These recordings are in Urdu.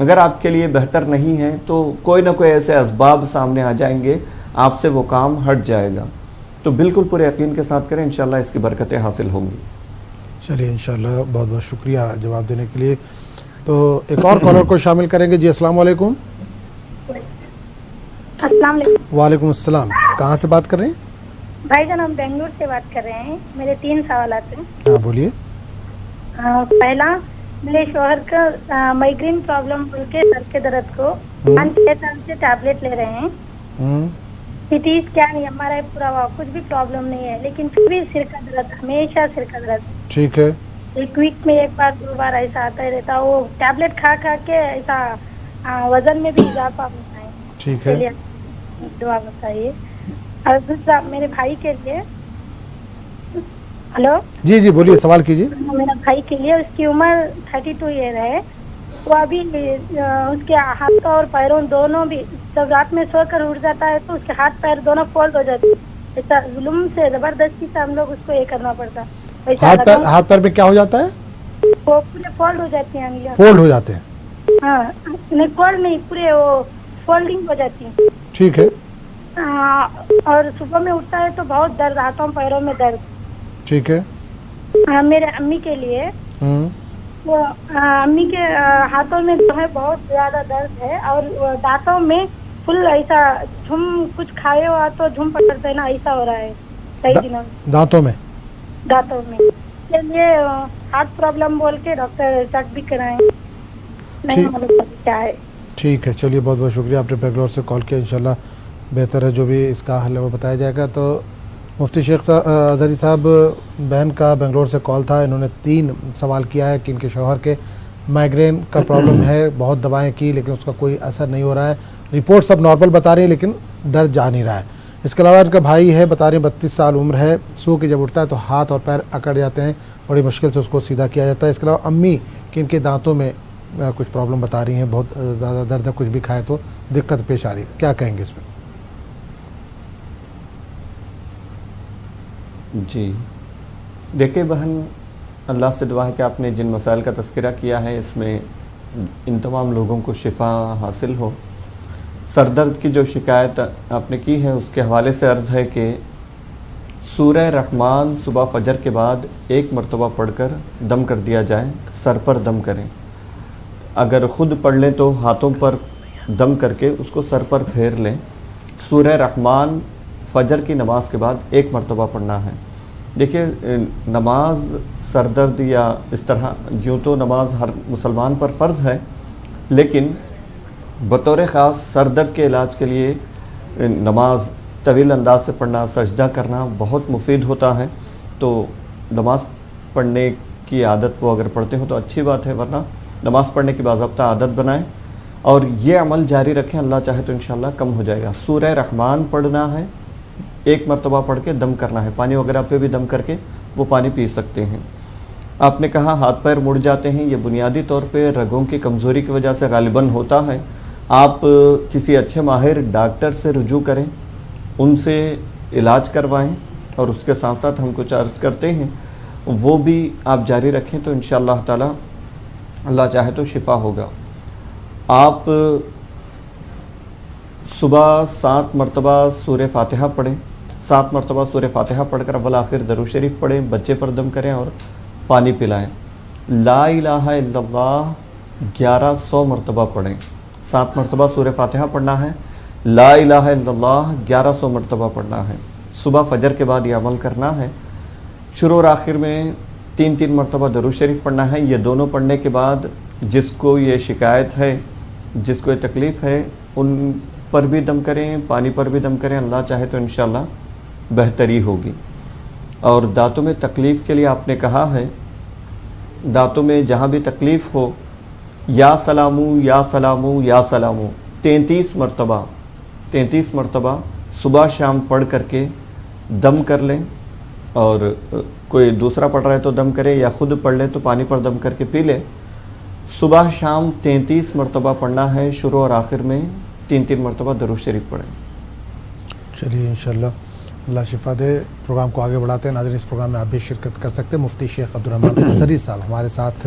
اگر آپ کے لیے بہتر نہیں ہے تو کوئی نہ کوئی ایسے اسباب سامنے آ جائیں گے، آپ سے وہ کام ہٹ جائے گا. تو بالکل پورے یقین کے ساتھ کریں، انشاءاللہ اس کی برکتیں حاصل ہوں گی. چلیے انشاءاللہ، بہت بہت شکریہ جواب دینے کے لیے. تو ایک اور کالر کو شامل کریں گے. جی السلام علیکم. السلام علیکم. وعلیکم السلام. کہاں سے بات کر رہے ہیں؟ بھائی جان ہم بنگلور سے بات کر رہے ہیں. میرے 3 سوالات ہیں. ہاں بولیے. پہلا، میرے شوہر کا مائگرین پرابلم بول کے سر کے درد کو 5-6 سال سے ٹیبلٹ لے رہے ہیں. سٹی اسکین ہمارا پورا ہوا، کچھ بھی پرابلم نہیں ہے، لیکن پھر بھی سر کا درد، ہمیشہ سر کا درد. ٹھیک ہے. ایک ویک میں 1 بار 2 بار ایسا آتا ہی رہتا. وہ ٹیبلٹ کھا کے ایسا وزن میں بھی اضافہ ہوتا ہے. ٹھیک ہے. دعا بتائیے. اور دوسرا میرے بھائی کے لیے. ہلو. جی جی بولیے، سوال کیجیے. میرا بھائی کے لیے، اس کی عمر 32 ایئر ہے. وہ ابھی اس کے ہاتھوں اور پیروں دونوں بھی، جب رات میں سو کر اٹھ جاتا ہے تو اس کے ہاتھ پیر دونوں فولڈ ہو جاتے ہیں. ایسا ظلم سے، زبردستی سے ہم لوگ اس کو یہ کرنا پڑتا. ہاتھ پیر میں کیا ہو جاتا ہے؟ وہ پورے فولڈ ہو جاتی ہیں انگلیاں. فولڈ ہو جاتے ہیں؟ ہاں نہیں، فولڈ نہیں، پورے وہ فولڈنگ ہو جاتی ہیں. ٹھیک ہے. اور صبح میں اٹھتا ہے تو بہت درد، ہاتھوں پیروں میں درد. ٹھیک ہے. میرے امی کے لیے، وہ امی کے ہاتھوں میں جو ہے بہت زیادہ درد ہے، اور دانتوں میں فل ایسا جھم، کچھ کھائے ہوا تو جھم پڑتا ہے نا، ایسا ہو رہا ہے کئی دنوں. دانتوں میں کے لیے ہارٹ پرابلم بول کے ڈاکٹر چیک بھی کرائیں، نہیں معلوم کیا ہے. ٹھیک ہے. چلیے بہت بہت شکریہ، آپ نے بنگلور سے کال کیا. انشاءاللہ بہتر ہے جو بھی اس کا حل ہے وہ بتایا جائے گا. تو مفتی شیخ اظہری صاحب، بہن کا بنگلور سے کال تھا. انہوں نے 3 سوال کیا ہے کہ ان کے شوہر کے مائگرین کا پرابلم ہے، بہت دوائیں کی لیکن اس کا کوئی اثر نہیں ہو رہا ہے. رپورٹ سب نارمل بتا رہی ہے لیکن درد جا نہیں رہا ہے. اس کے علاوہ ان کا بھائی ہے، بتا رہے ہیں 32 سال عمر ہے. سو کے جب اٹھتا ہے تو ہاتھ اور پیر اکڑ جاتے ہیں، بڑی مشکل سے اس کو سیدھا کیا جاتا ہے. اس کے علاوہ امی کہ ان کے دانتوں میں کچھ پرابلم بتا رہی ہیں، بہت زیادہ درد ہے، کچھ بھی کھائے تو دقت پیش آ رہی ہے. کیا کہیں گے اس میں؟ جی دیکھیں بہن، اللہ سے دعا ہے کہ آپ نے جن مسائل کا تذکرہ کیا ہے اس میں ان تمام لوگوں کو شفا حاصل ہو. سر درد کی جو شکایت آپ نے کی ہے اس کے حوالے سے عرض ہے کہ سورہ رحمان صبح فجر کے بعد 1 مرتبہ پڑھ کر دم کر دیا جائے. سر پر دم کریں، اگر خود پڑھ لیں تو ہاتھوں پر دم کر کے اس کو سر پر پھیر لیں. سورہ رحمان فجر کی نماز کے بعد 1 مرتبہ پڑھنا ہے. دیکھیں نماز سر درد یا اس طرح یوں تو نماز ہر مسلمان پر فرض ہے، لیکن بطور خاص سر درد کے علاج کے لیے نماز طویل انداز سے پڑھنا، سجدہ کرنا بہت مفید ہوتا ہے. تو نماز پڑھنے کی عادت وہ اگر پڑھتے ہو تو اچھی بات ہے، ورنہ نماز پڑھنے کی باضابطہ عادت بنائیں اور یہ عمل جاری رکھیں. اللہ چاہے تو انشاءاللہ کم ہو جائے گا. سورہ رحمان پڑھنا ہے، 1 مرتبہ پڑھ کے دم کرنا ہے. پانی وغیرہ پہ بھی دم کر کے وہ پانی پی سکتے ہیں. آپ نے کہا ہاتھ پیر مڑ جاتے ہیں، یہ بنیادی طور پہ رگوں کی کمزوری کی وجہ سے غالباً ہوتا ہے. آپ کسی اچھے ماہر ڈاکٹر سے رجوع کریں، ان سے علاج کروائیں، اور اس کے ساتھ ساتھ ہم کچھ عرض کرتے ہیں وہ بھی آپ جاری رکھیں تو انشاءاللہ تعالی اللہ چاہے تو شفا ہوگا. آپ صبح 7 مرتبہ سورہ فاتحہ پڑھیں. 7 مرتبہ سورہ فاتحہ پڑھ کر اول آخر درود شریف پڑھیں، بچے پر دم کریں اور پانی پلائیں. لا الہ الا اللہ 1100 مرتبہ پڑھیں. 7 مرتبہ سورہ فاتحہ پڑھنا ہے، لا الہ الا اللہ 1100 مرتبہ پڑھنا ہے. صبح فجر کے بعد یہ عمل کرنا ہے. شروع اور آخر میں 3 مرتبہ درود شریف پڑھنا ہے. یہ دونوں پڑھنے کے بعد جس کو یہ شکایت ہے، جس کو یہ تکلیف ہے، ان پر بھی دم کریں، پانی پر بھی دم کریں. اللہ چاہے تو انشاءاللہ بہتری ہوگی. اور دانتوں میں تکلیف کے لیے آپ نے کہا ہے، دانتوں میں جہاں بھی تکلیف ہو، یا سلامو یا سلامو یا سلامو 33 مرتبہ صبح شام پڑھ کر کے دم کر لیں. اور کوئی دوسرا پڑھ رہا ہے تو دم کرے، یا خود پڑھ لیں تو پانی پر دم کر کے پی لیں. صبح شام 33 مرتبہ پڑھنا ہے. شروع اور آخر میں 3 مرتبہ درود شریف پڑھیں. چلیے انشاءاللہ اللہ شفا دے. پروگرام کو آگے بڑھاتے ہیں. ناظرین اس پروگرام میں آپ بھی شرکت کر سکتے ہیں. مفتی شیخ عبدالرحمان اظہری صاحب ہمارے ساتھ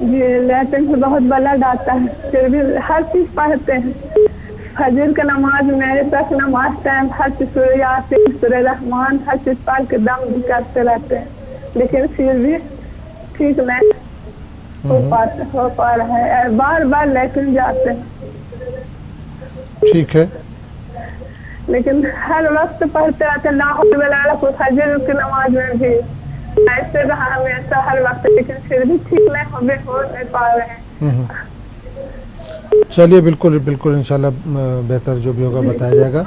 جی لیٹرن سے بہت بلڈ آتا ہے، پھر بھی ہر چیز پڑھتے ہیں. فجر کا نماز میرے تک نماز ٹائم ہر چیز سورہ یاسین سورہ رحمان ہر چیز پڑھ کے دم بھی کرتے رہتے ہیں، لیکن پھر بھی ٹھیک نہیں ہو پا رہا ہے. بار بار لیٹرن جاتے ہیں. ٹھیک ہے، لیکن ہر وقت پڑھتے رہتے لا حول ولا قوت. فجر کی نماز میں بھی ایسے رہا ہمیشہ ہر وقت، لیکن پھر بھی ٹھیک نہیں ہو نہیں پا رہے ہیں. چلیے بالکل بالکل انشاءاللہ بہتر جو بھی ہوگا بتایا جائے گا.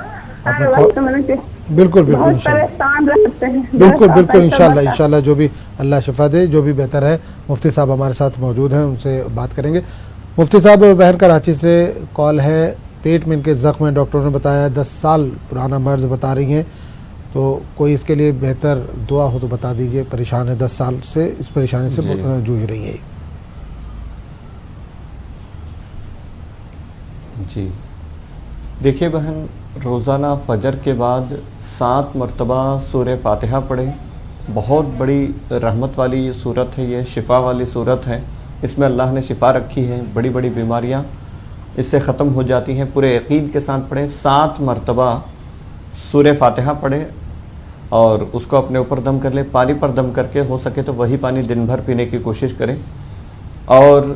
ہر وقت بالکل بالکل بہت انشاءاللہ پریشان رہتے ہیں. بالکل بالکل انشاءاللہ جو بھی اللہ شفا دے، جو بھی بہتر ہے. مفتی صاحب ہمارے ساتھ موجود ہیں، ان سے بات کریں گے. مفتی صاحب، بہن کراچی سے کال ہے. پیٹ میں ان کے زخم ہیں، ڈاکٹروں نے بتایا 10 سال پرانا مرض بتا رہی ہیں، تو کوئی اس کے لیے بہتر دعا ہو تو بتا دیجئے. پریشان ہے 10 سال سے، اس پریشانی سے جوجھ رہی ہے. جی دیکھیے بہن، روزانہ فجر کے بعد 7 مرتبہ سورہ فاتحہ پڑھیں. بہت بڑی رحمت والی یہ صورت ہے، یہ شفا والی صورت ہے. اس میں اللہ نے شفا رکھی ہے، بڑی بڑی بیماریاں اس سے ختم ہو جاتی ہیں. پورے یقین کے ساتھ پڑھیں. 7 مرتبہ سورہ فاتحہ پڑھیں اور اس کو اپنے اوپر دم کر لیں. پانی پر دم کر کے ہو سکے تو وہی پانی دن بھر پینے کی کوشش کریں. اور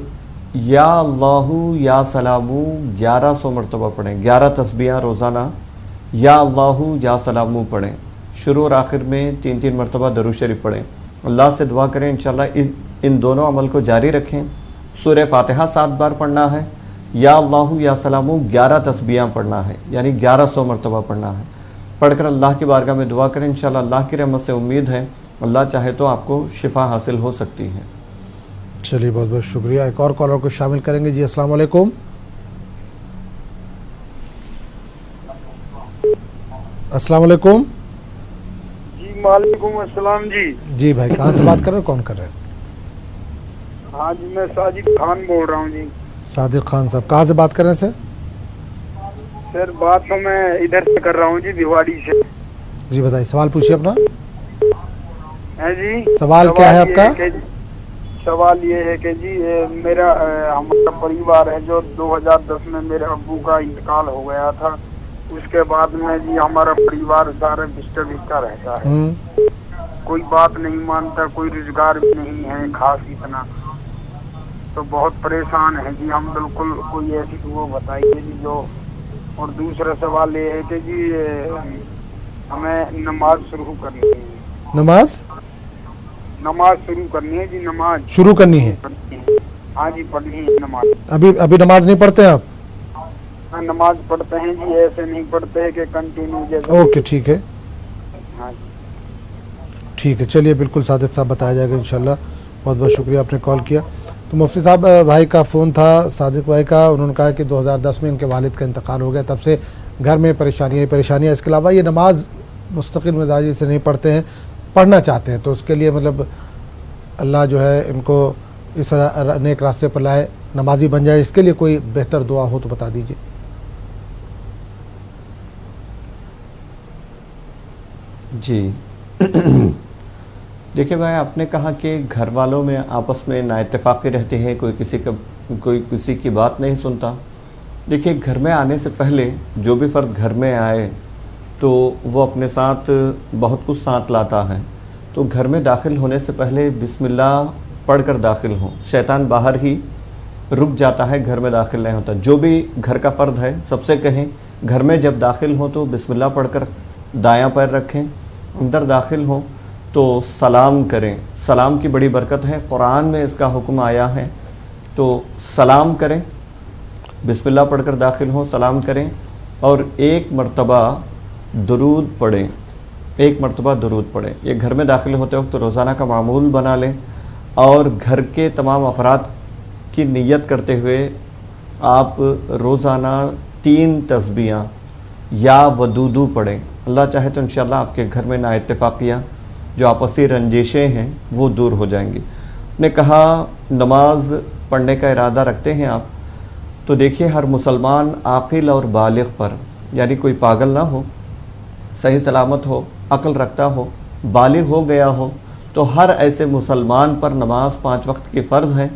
یا اللہ یا سلامو 1100 مرتبہ پڑھیں. 11 تسبیحاں روزانہ یا اللہ یا سلامو پڑھیں. شروع اور آخر میں 3 مرتبہ درود شریف پڑھیں. اللہ سے دعا کریں انشاءاللہ ان دونوں عمل کو جاری رکھیں. سورہ فاتحہ 7 بار پڑھنا ہے، یا اللہ یا سلامو 11 تسبیحاں پڑھنا ہے، یعنی 1100 مرتبہ پڑھنا ہے. پڑھ کر اللہ کی بارگاہ میں دعا کریں. انشاءاللہ اللہ کی رحمت سے امید ہے اللہ چاہے تو آپ کو شفا حاصل ہو سکتی ہے. چلیے بہت بہت شکریہ. ایک اور کالر کو شامل کریں گے. جی السلام علیکم. السلام علیکم. جی وعلیکم السلام. جی بھائی کہاں سے بات کر رہے ہیں، کون کر رہے ہیں؟ ہاں جی میں ساجد خان بول رہا ہوں. جی صادق خان صاحب کہاں سے بات کر رہے ہیں سر بات تو میں ادھر سے کر رہا ہوں جی، بھواڑی سے. جی بتائیے، سوال پوچھیے اپنا. جی سوال کیا ہے آپ کا؟ سوال یہ ہے کہ جی میرا ہمارا پریوار ہے جو 2010 میں میرے ابو کا انتقال ہو گیا تھا. اس کے بعد میں جی ہمارا پریوار سارا بستا رہتا ہے. کوئی بات نہیں مانتا، کوئی روزگار بھی نہیں ہے خاص اتنا، تو بہت پریشان ہے جی ہم. بالکل کوئی ایسی وہ بتائیے جی جو. اور دوسرا سوال یہ ہے کہ جی ہمیں نماز شروع کرنی ہے. نماز شروع کرنی ہے جی. نماز شروع کرنی ہے. ہاں جی پڑھنی ہے نماز. ابھی نماز نہیں پڑھتے آپ؟ ہاں نماز پڑھتے ہیں جی، ایسے نہیں پڑھتے ہیں کہ کنٹینیو جیسے. اوکے ٹھیک ہے. ہاں جی ٹھیک ہے. چلیے بالکل صادق صاحب بتایا جائے گا انشاءاللہ. بہت بہت شکریہ آپ نے کال کیا. تو مفتی صاحب بھائی کا فون تھا، صادق بھائی کا. انہوں نے کہا کہ 2010 میں ان کے والد کا انتقال ہو گیا، تب سے گھر میں پریشانیاں. اس کے علاوہ یہ نماز مستقل مزاجی سے نہیں پڑھتے ہیں، پڑھنا چاہتے ہیں، تو اس کے لیے مطلب اللہ جو ہے ان کو اس نیک راستے پر لائے، نمازی بن جائے. اس کے لیے کوئی بہتر دعا ہو تو بتا دیجیے. جی دیکھیں بھائی، آپ نے کہا کہ گھر والوں میں آپس میں نا اتفاقی رہتے ہیں، کوئی کسی کی بات نہیں سنتا. دیکھیے گھر میں آنے سے پہلے جو بھی فرد گھر میں آئے تو وہ اپنے ساتھ بہت کچھ ساتھ لاتا ہے. تو گھر میں داخل ہونے سے پہلے بسم اللہ پڑھ کر داخل ہوں. شیطان باہر ہی رک جاتا ہے، گھر میں داخل نہیں ہوتا. جو بھی گھر کا فرد ہے سب سے کہیں گھر میں جب داخل ہوں تو بسم اللہ پڑھ کر دایاں پیر رکھیں. اندر داخل ہوں تو سلام کریں. سلام کی بڑی برکت ہے، قرآن میں اس کا حکم آیا ہے. تو سلام کریں، بسم اللہ پڑھ کر داخل ہوں، سلام کریں اور 1 مرتبہ درود پڑھیں. 1 مرتبہ درود پڑھیں. یہ گھر میں داخل ہوتے وقت روزانہ کا معمول بنا لیں اور گھر کے تمام افراد کی نیت کرتے ہوئے آپ روزانہ 3 تسبیحاں یا ودودو پڑھیں. اللہ چاہے تو انشاءاللہ آپ کے گھر میں نا اتفاقیاں، جو آپسی رنجشیں ہیں وہ دور ہو جائیں گی. نے کہا نماز پڑھنے کا ارادہ رکھتے ہیں آپ، تو دیکھیے ہر مسلمان عاقل اور بالغ پر، یعنی کوئی پاگل نہ ہو، صحیح سلامت ہو، عقل رکھتا ہو، بالغ ہو گیا ہو، تو ہر ایسے مسلمان پر نماز 5 وقت کی فرض ہے.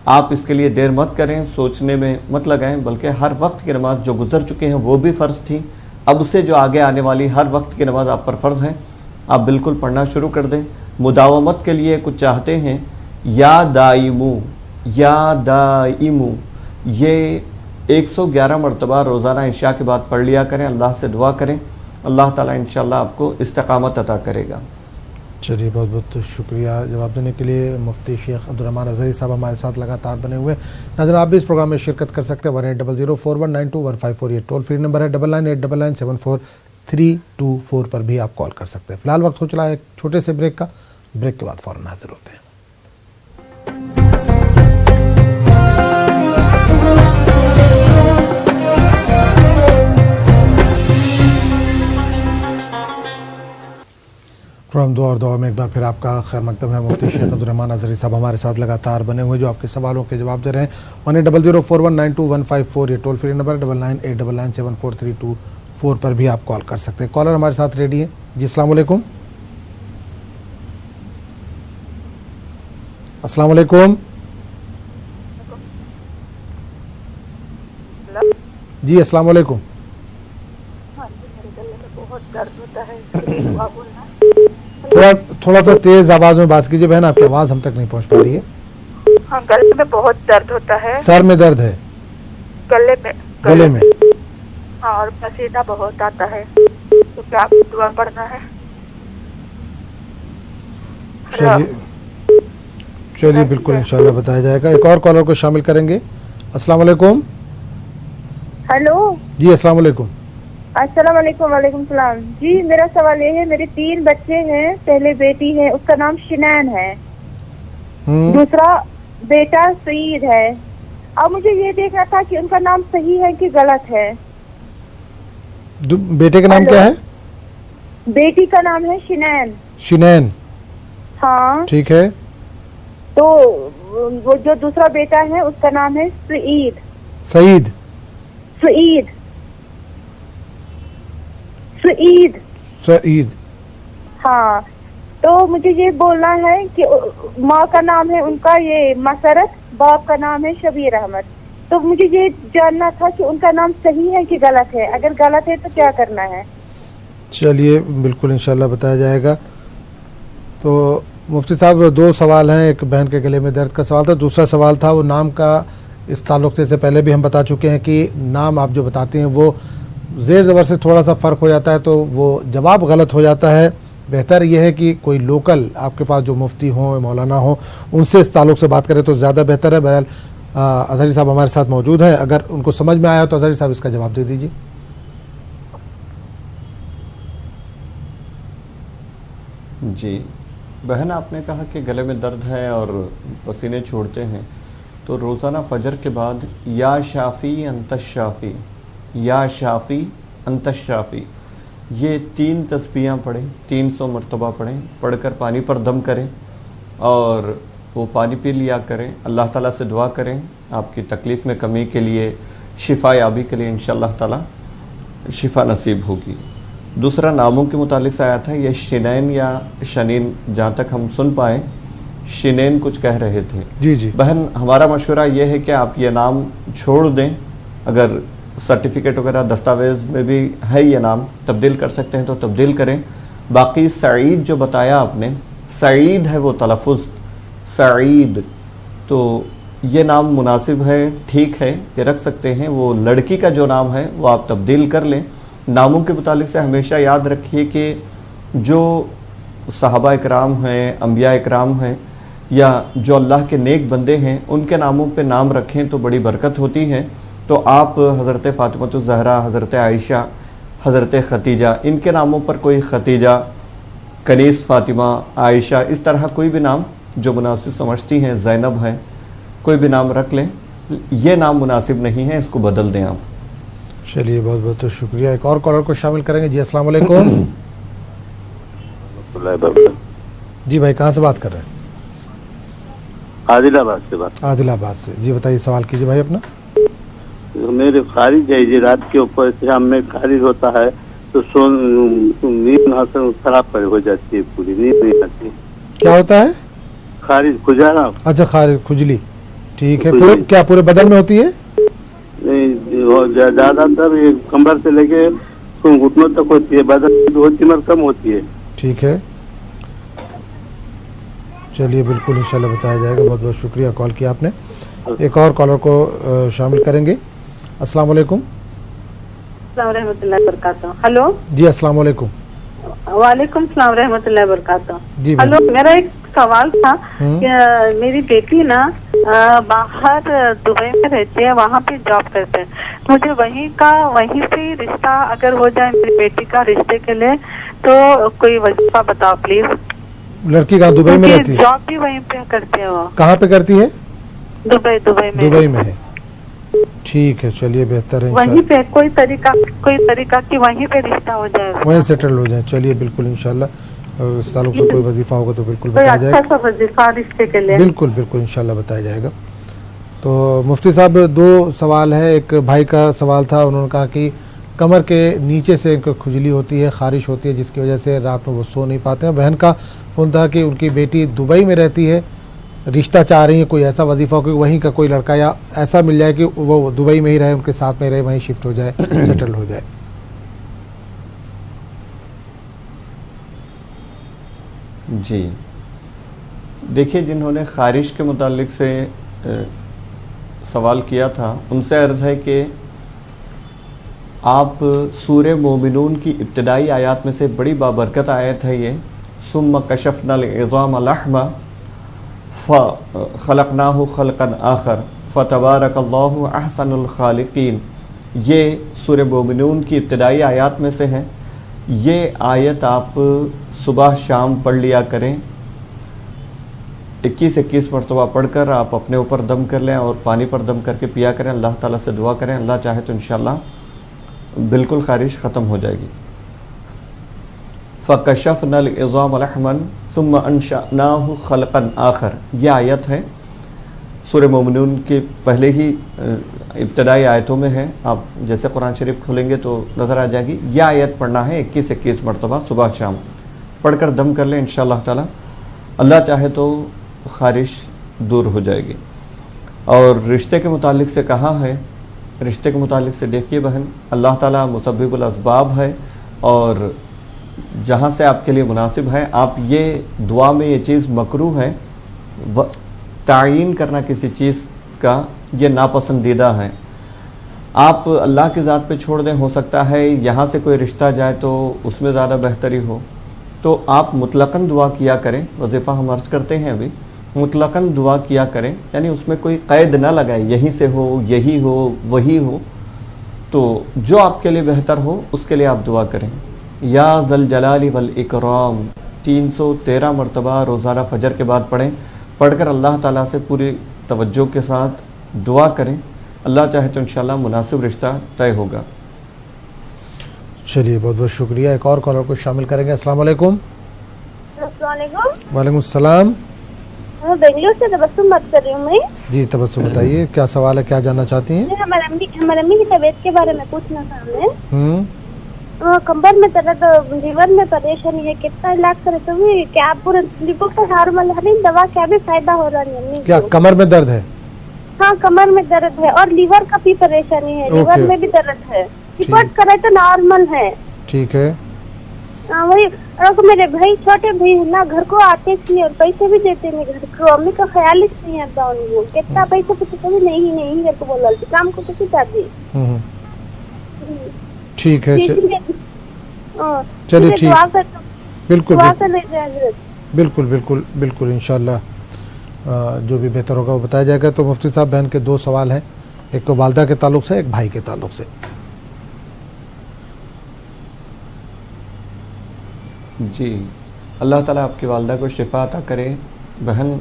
آپ اس کے لیے دیر مت کریں، سوچنے میں مت لگائیں، بلکہ ہر وقت کی نماز جو گزر چکے ہیں وہ بھی فرض تھی، اب سے جو آگے آنے والی ہر وقت کی نماز آپ پر فرض ہے، آپ بالکل پڑھنا شروع کر دیں۔ مداومت کے لیے کچھ چاہتے ہیں، یا دائمو، یا دائمو، یہ 111 مرتبہ روزانہ عشاء کے بعد پڑھ لیا کریں، اللہ سے دعا کریں، اللہ تعالیٰ انشاءاللہ آپ کو استقامت عطا کرے گا۔ چلیے بہت بہت شکریہ جواب دینے کے لیے۔ مفتی شیخ عبدالرحمن اظہری صاحب ہمارے ساتھ لگاتار بنے ہوئے۔ ناظرین آپ بھی اس پروگرام میں شرکت کر سکتے ہیں، 1800419215 یہ ٹول فری نمبر ہے، 9989997432 پر بھی آپ کال کر سکتے ہیں۔ فی الحال وقت ہو چلا ہے ایک چھوٹے سے بریک کا، بریک کے بعد فوراً حاضر ہوتے ہیں۔ پروگرام دعا اور دعا میں ایک بار پھر آپ کا خیر مقدم ہے۔ مفتی شیخ عبدالرحمن اظہری صاحب ہمارے ساتھ لگاتار بنے ہوئے جو آپ کے سوالوں کے جواب دے رہے ہیں۔ 1800419215 یہ ٹول فری نمبر 9989997432 پر بھی آپ کال کر سکتے ہیں۔ کالر ہمارے ساتھ ریڈی ہیں جی، السلام علیکم۔ السلام علیکم جی، السلام علیکم۔ تھوڑا سا تیز آواز میں بات کیجیے بہن، آپ کی آواز ہم تک نہیں پہنچ پا رہی ہے۔ ہاں، گلے میں بہت درد ہوتا ہے۔ سر میں درد ہے؟ گلے میں ہاں، اور پسینہ بہت آتا ہے، تو کیا دعا پڑھنا ہے؟ چلیے بالکل انشاءاللہ بتایا جائے گا۔ ایک اور کالر کو شامل کریں گے۔ السلام علیکم۔ ہیلو جی السلام علیکم۔ السلام علیکم۔ وعلیکم السلام جی، میرا سوال یہ ہے، میرے 3 بچے ہیں، پہلے بیٹی ہے اس کا نام شنین ہے، دوسرا بیٹا سعید ہے۔ اب مجھے یہ دیکھنا تھا کہ ان کا نام صحیح ہے کہ غلط ہے۔ بیٹے کا نام کیا ہے؟ بیٹی کا نام ہے شنین۔ شنین، ہاں ٹھیک ہے۔ تو وہ جو دوسرا بیٹا ہے اس کا نام ہے سعید۔ سعید سعید سعید سعید، ہاں۔ تو مجھے یہ بولنا ہے کہ ماں کا نام ہے ان کا یہ مسرت، باپ کا نام ہے شبیر احمد۔ تو مجھے یہ جاننا تھا کہ ان کا نام صحیح ہے کہ غلط ہے، اگر غلط ہے تو کیا کرنا ہے؟ چلیے بالکل انشاءاللہ بتایا جائے گا۔ تو مفتی صاحب 2 سوال ہیں، ایک بہن کے گلے میں درد کا سوال تھا، دوسرا سوال تھا وہ نام کا، اس تعلق سے پہلے بھی ہم بتا چکے ہیں کہ نام آپ جو بتاتے ہیں وہ زیر زبر سے تھوڑا سا فرق ہو جاتا ہے تو وہ جواب غلط ہو جاتا ہے۔ بہتر یہ ہے کہ کوئی لوکل آپ کے پاس جو مفتی ہوں مولانا ہوں ان سے اس تعلق سے بات کرے تو زیادہ بہتر ہے۔ بہرحال اظہری صاحب ہمارے ساتھ موجود ہیں، اگر ان کو سمجھ میں آیا تو اظہری صاحب اس کا جواب دے دیجیے۔ جی بہن، آپ نے کہا کہ گلے میں درد ہے اور پسینے چھوڑتے ہیں، تو روزانہ فجر کے بعد یا شافی انت الشافی، یا شافی انت الشافی، یہ 3 تسبیحاں پڑھیں، 300 مرتبہ پڑھیں، پڑھ کر پانی پر دم کریں اور وہ پانی پی لیا کریں، اللہ تعالیٰ سے دعا کریں آپ کی تکلیف میں کمی کے لیے، شفا یابی کے لیے انشاءاللہ تعالیٰ شفا نصیب ہوگی۔ دوسرا ناموں کے متعلق سے آیا تھا، یہ شنین یا شنین، جہاں تک ہم سن پائیں شنین کچھ کہہ رہے تھے۔ جی جی بہن ہمارا مشورہ یہ ہے کہ آپ یہ نام چھوڑ دیں، اگر سرٹیفکیٹ وغیرہ دستاویز میں بھی ہے یہ نام تبدیل کر سکتے ہیں تو تبدیل کریں۔ باقی سعید جو بتایا آپ نے، سعید ہے وہ تلفظ، سعید، تو یہ نام مناسب ہے، ٹھیک ہے، یہ رکھ سکتے ہیں۔ وہ لڑکی کا جو نام ہے وہ آپ تبدیل کر لیں۔ ناموں کے متعلق سے ہمیشہ یاد رکھیے کہ جو صحابہ اکرام ہیں، انبیاء اکرام ہیں، یا جو اللہ کے نیک بندے ہیں، ان کے ناموں پہ نام رکھیں تو بڑی برکت ہوتی ہے۔ تو آپ حضرت فاطمہ الزہرا، حضرت عائشہ، حضرت ختیجہ، ان کے ناموں پر کوئی ختیجہ، کنیز فاطمہ، عائشہ، اس طرح کوئی بھی نام جو مناسب سمجھتی ہیں، زینب ہے، کوئی بھی نام رکھ لیں۔ یہ نام مناسب نہیں ہے، اس کو بدل دیں آپ۔ چلیے بہت بہت شکریہ۔ ایک اور کالر کو شامل کریں گے جی، السلام علیکم۔ جی بھائی کہاں سے بات کر رہے ہیں؟ عادل آباد سے بات۔ عادل آباد سے، جی بتائیے سوال کیجیے بھائی اپنا۔ میرے خارج ہے جی، رات کے اوپر شام میں خارج ہوتا ہے تو نیند خراب ہو جاتی ہے، پوری نیند نہیں آتی۔ کیا ہوتا ہے؟ خارج، کھجانا۔ اچھا خارج، کھجلی۔ ٹھیک ہے. کیا پورے بدن میں ہوتی ہے؟ نہیں, زیادہ تر یہ کمر سے لے کے گھٹنوں تک ہوتی ہے, بدن میں ہوتی مگر کم ہوتی ہے. ٹھیک ہے, چلیے بالکل انشاءاللہ بتایا جائے گا. بہت بہت شکریہ کال کیا آپ نے. ایک اور کالر کو شامل کریں گے. السلام علیکم. السلام رحمۃ اللہ وبرکاتہ. ہلو جی السلام علیکم. وعلیکم السلام رحمۃ اللہ وبرکاتہ. جی ہلو, میرا ایک سوال تھا کہ میری بیٹی نا باہر دبئی میں رہتی ہے, وہاں پہ جاب کرتے ہیں. مجھے وہیں سے رشتہ اگر ہو جائے میری بیٹی کا رشتے کے لیے تو کوئی وظیفہ بتاؤ پلیز. لڑکی کہاں دبئی میں رہتی ہے؟ جاب بھی وہیں پہ کرتے ہیں. وہ کہاں پہ کرتی ہے؟ دبئی میں ہے. ٹھیک ہے, چلیے بہتر ہے. وہیں پہ کوئی طریقہ کہ وہیں پہ رشتہ ہو جائے, وہیں سیٹل ہو جائے. چلیے بالکل انشاءاللہ اس تعلق سے کوئی وظیفہ ہوگا تو بالکل بتایا جائے گا. وظیفہ رشتے کے لیے بالکل بالکل انشاءاللہ بتایا جائے گا. تو مفتی صاحب دو سوال ہے. ایک بھائی کا سوال تھا, انہوں نے کہا کہ کمر کے نیچے سے ان کو کھجلی ہوتی ہے, خارش ہوتی ہے, جس کی وجہ سے رات میں وہ سو نہیں پاتے ہیں. بہن کا فون تھا کہ ان کی بیٹی دبئی میں رہتی ہے, رشتہ چاہ رہی ہیں, کوئی ایسا وظیفہ ہو کہ وہیں کا کوئی لڑکا یا ایسا مل جائے کہ وہ دبئی میں ہی رہے, ان کے ساتھ میں رہے, وہیں شفٹ ہو جائے, سیٹل ہو جائے. جی دیکھیے, جنہوں نے خارش کے متعلق سے سوال کیا تھا ان سے عرض ہے کہ آپ سورہ مومنون کی ابتدائی آیات میں سے بڑی بابرکت آیت ہے یہ, ثم کشفنا العظام لحما فخلقناہ خلقا آخر فتبارک اللہ احسن الخالقین. یہ سورہ مومنون کی ابتدائی آیات میں سے ہیں. یہ آیت آپ صبح شام پڑھ لیا کریں, 21 مرتبہ پڑھ کر آپ اپنے اوپر دم کر لیں اور پانی پر دم کر کے پیا کریں. اللہ تعالیٰ سے دعا کریں, اللہ چاہے تو انشاءاللہ بالکل خارش ختم ہو جائے گی. فَكَشَفْنَا الْعِظَامَ لَحْمًا ثُمَّ أَنشَأْنَاهُ خَلْقًا آخر. یہ آیت ہے سورہ مومنون کے پہلے ہی ابتدائی آیتوں میں ہے. آپ جیسے قرآن شریف کھولیں گے تو نظر آ جائے گی. یہ آیت پڑھنا ہے 21 مرتبہ صبح شام, پڑھ کر دم کر لیں انشاءاللہ تعالی, اللہ چاہے تو خارش دور ہو جائے گی. اور رشتے کے متعلق سے کہا ہے, رشتے کے متعلق سے دیکھیے بہن, اللہ تعالیٰ مسبب الاسباب ہے اور جہاں سے آپ کے لیے مناسب ہے. آپ یہ دعا میں یہ چیز مکروہ ہے, تعین کرنا کسی چیز کا یہ ناپسندیدہ ہے. آپ اللہ کی ذات پہ چھوڑ دیں, ہو سکتا ہے یہاں سے کوئی رشتہ جائے تو اس میں زیادہ بہتری ہو. تو آپ مطلقاً دعا کیا کریں, وظیفہ ہم عرض کرتے ہیں ابھی, مطلقاً دعا کیا کریں, یعنی اس میں کوئی قید نہ لگائے, یہیں سے ہو, یہی ہو, وہی ہو. تو جو آپ کے لیے بہتر ہو اس کے لیے آپ دعا کریں. یا ذل جلال والاکرام 313 مرتبہ روزانہ فجر کے بعد پڑھیں. پڑھ کر اللہ تعالیٰ سے پوری توجہ کے ساتھ دعا کریں, اللہ چاہے تو انشاءاللہ مناسب رشتہ طے ہوگا. چلیے بہت بہت شکریہ. ایک اور کالر کو شامل کریں گے. السلام علیکم. السلام علیکم. وعلیکم السلام. میں بنگلور سے تبسم بات کر رہی ہوں. میں جی تبسم بتائیے کیا سوال ہے, کیا جاننا چاہتی ہیں؟ ہمارے امی کی طبیعت کے بارے میں پوچھنا تھا ہمیں. کمر میں درد, لیور میں پریشانی ہے, کتنا علاج کرے تو بھی کیا پورے رپورٹ کا نارمل ہے, دوا کیا بھی فائدہ ہو رہا نہیں. کیا کمر میں درد ہے؟ ہاں کمر میں درد ہے اور لیور کا بھی پریشانی ہے, لیور میں بھی درد ہے. رپورٹ کرے تو نارمل ہے. ٹھیک ہے. وہی میرے بھائی چھوٹے بھائی نا گھر کو آتے تھے اور پیسے بھی دیتے ہیں گھر کو, امی کا خیال ہی نہیں آتا ان کو, کتنا پیسے پوچھتے کبھی نہیں گھر کو بولا کام کو کسی چاہتی. ٹھیک ہے, چلیے ٹھیک, بالکل بالکل بالکل بالکل انشاءاللہ جو بھی بہتر ہوگا وہ بتایا جائے گا. تو مفتی صاحب بہن کے دو سوال ہیں, ایک تو والدہ کے تعلق سے, ایک بھائی کے تعلق سے. جی اللہ تعالیٰ آپ کی والدہ کو شفا عطا کرے. بہن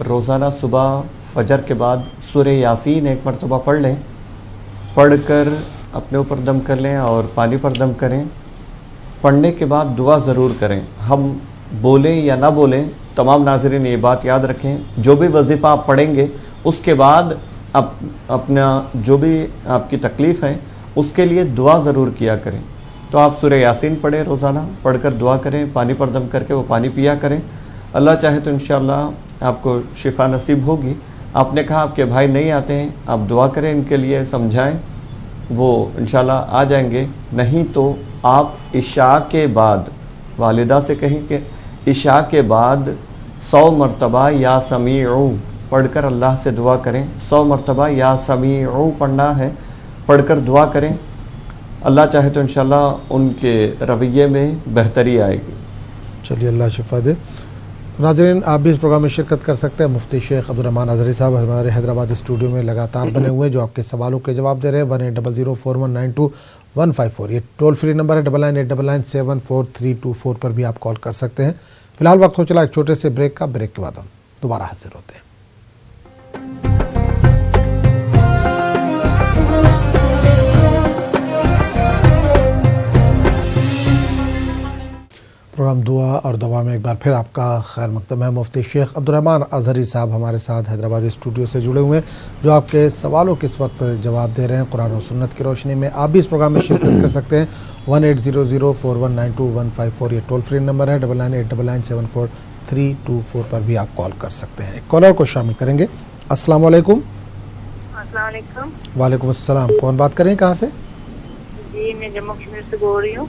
روزانہ صبح فجر کے بعد سورہ یاسین 1 مرتبہ پڑھ لیں, پڑھ کر اپنے اوپر دم کر لیں اور پانی پر دم کریں. پڑھنے کے بعد دعا ضرور کریں. ہم بولیں یا نہ بولیں, تمام ناظرین یہ بات یاد رکھیں, جو بھی وظیفہ آپ پڑھیں گے اس کے بعد اپنا جو بھی آپ کی تکلیف ہے اس کے لیے دعا ضرور کیا کریں. تو آپ سورہ یاسین پڑھیں روزانہ, پڑھ کر دعا کریں, پانی پر دم کر کے وہ پانی پیا کریں. اللہ چاہے تو انشاءاللہ آپ کو شفا نصیب ہوگی. آپ نے کہا آپ کے بھائی نہیں آتے ہیں، آپ دعا کریں ان کے لیے، سمجھائیں، وہ انشاءاللہ آ جائیں گے. نہیں تو آپ عشاء کے بعد والدہ سے کہیں کہ عشاء کے بعد 100 مرتبہ یا سمیعو پڑھ کر اللہ سے دعا کریں. 100 مرتبہ یا سمیعو پڑھنا ہے، پڑھ کر دعا کریں. اللہ چاہے تو انشاءاللہ ان کے رویے میں بہتری آئے گی. چلیے اللہ شفا دے. ناظرین آپ بھی اس پروگرام میں شرکت کر سکتے ہیں. مفتی شیخ عبدالرحمن اظہری صاحب ہمارے حیدرآباد اسٹوڈیو میں لگاتار بنے ہوئے جو آپ کے سوالوں کے جواب دے رہے ہیں. 180041922154 یہ ٹول فری نمبر ہے. 9989974324 پر بھی آپ کال کر سکتے ہیں. فی الحال وقت ہو چلا ایک چھوٹے سے بریک کا. بریک کے بعد ہم دوبارہ حاضر ہوتے ہیں. پروگرام دعا اور دوا میں ایک بار پھر آپ کا خیر مقدم ہے. مفتی شیخ عبدالرحمن اظہری صاحب ہمارے ساتھ حیدرآباد اسٹوڈیو سے جڑے ہوئے ہیں جو آپ کے سوالوں کے اس وقت جواب دے رہے ہیں قرآن و سنت کی روشنی میں. آپ بھی اس پروگرام میں شرکت کر سکتے ہیں. 180041922154 یہ ٹول فری نمبر ہے. 9989974324 پر بھی آپ کال کر سکتے ہیں. ایک کالر کو شامل کریں گے. السلام علیکم. السلام علیکم. وعلیکم السلام. کون بات کریں کہاں سے؟ جی میں جموں کشمیر سے بول رہی ہوں.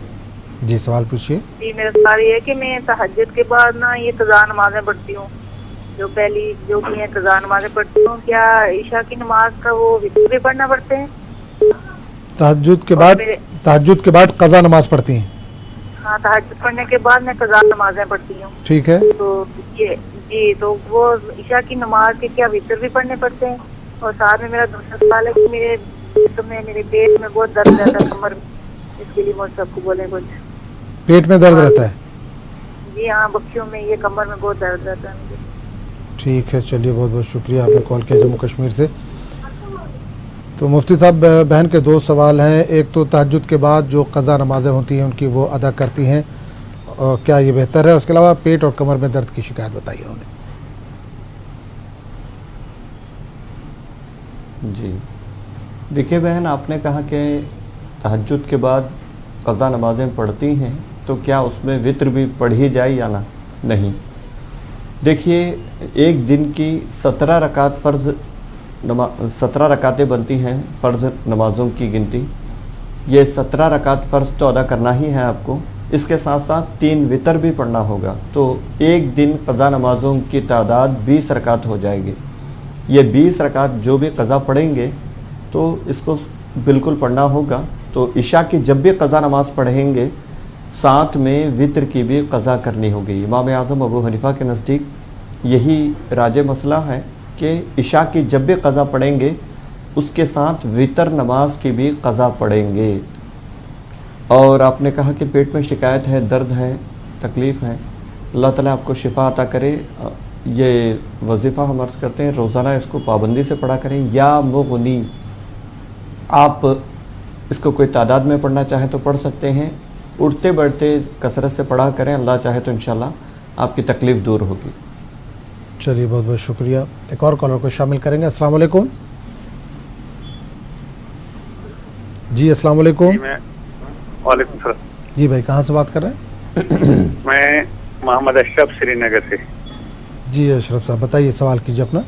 جی سوال پوچھیے. جی میرا سوال یہ ہے کہ میں تہجد کے بعد نا یہ قضا نمازیں پڑھتی ہوں، جو پہلی جو کہ ہیں قضا نمازیں پڑھتی ہوں. کیا عشاء کی نماز کا وہ وتر بھی پڑھنا پڑتے ہیں؟ تہجد کے بعد قضا نماز پڑھتی ہیں؟ ہاں تہجد پڑھنے کے بعد میں قضا نمازیں پڑھتی ہوں. ٹھیک ہے. تو یہ جی تو وہ عشاء کی نماز کے کیا وتر بھی پڑھنے پڑتے ہیں؟ اور ساتھ میں میرا دوسرا سوال ہے کہ میرے پیٹ میں بہت درد رہتا ہے کمر میں، اس کے لیے مجھ سب کو بولیں کچھ. پیٹ میں درد رہتا ہے؟ جی ہاں بخیوں میں یہ کمر میں بہت درد رہتا ہے مجھے. ٹھیک ہے چلیے بہت بہت شکریہ آپ نے کال کیا جموں کشمیر سے. تو مفتی صاحب بہن کے دو سوال ہیں. ایک تو تہجد کے بعد جو قضا نمازیں ہوتی ہیں ان کی وہ ادا کرتی ہیں اور کیا یہ بہتر ہے؟ اس کے علاوہ پیٹ اور کمر میں درد کی شکایت بتائی انہوں نے. جی دیکھیے بہن، آپ نے کہا کہ تہجد کے بعد قضا نمازیں پڑھتی ہیں تو کیا اس میں وتر بھی پڑھی جائے یا نہ؟ نہیں. دیکھیے ایک دن کی 17 رکعت 17 رکعتیں بنتی ہیں فرض نمازوں کی گنتی. یہ 17 رکعت فرض تو ادا کرنا ہی ہے آپ کو، اس کے ساتھ ساتھ 3 وتر بھی پڑھنا ہوگا. تو ایک دن قضا نمازوں کی تعداد 20 رکعت ہو جائے گی. یہ 20 رکعت جو بھی قضا پڑھیں گے تو اس کو بالکل پڑھنا ہوگا. تو عشاء کی جب بھی قضا نماز پڑھیں گے ساتھ میں وتر کی بھی قضا کرنی ہوگی. امام اعظم ابو حنیفہ کے نزدیک یہی راج مسئلہ ہے کہ عشاء کی جب بھی قضا پڑھیں گے اس کے ساتھ وتر نماز کی بھی قضا پڑھیں گے. اور آپ نے کہا کہ پیٹ میں شکایت ہے، درد ہے، تکلیف ہے، اللہ تعالیٰ آپ کو شفا عطا کرے. یہ وظیفہ ہم عرض کرتے ہیں روزانہ اس کو پابندی سے پڑھا کریں. یا مغنی آپ اس کو کوئی تعداد میں پڑھنا چاہیں تو پڑھ سکتے ہیں. اٹھتے بیٹھتے کثرت سے پڑھا کریں، اللہ چاہے تو انشاءاللہ آپ کی تکلیف دور ہوگی. چلیے بہت بہت شکریہ. ایک اور کالر کو شامل کریں گے. السلام علیکم. جی السلام علیکم. وعلیکم السلام. جی بھائی کہاں سے بات کر رہے ہیں؟ میں محمد اشرف سری نگر سے. جی اشرف صاحب بتائیے سوال کیجیے اپنا.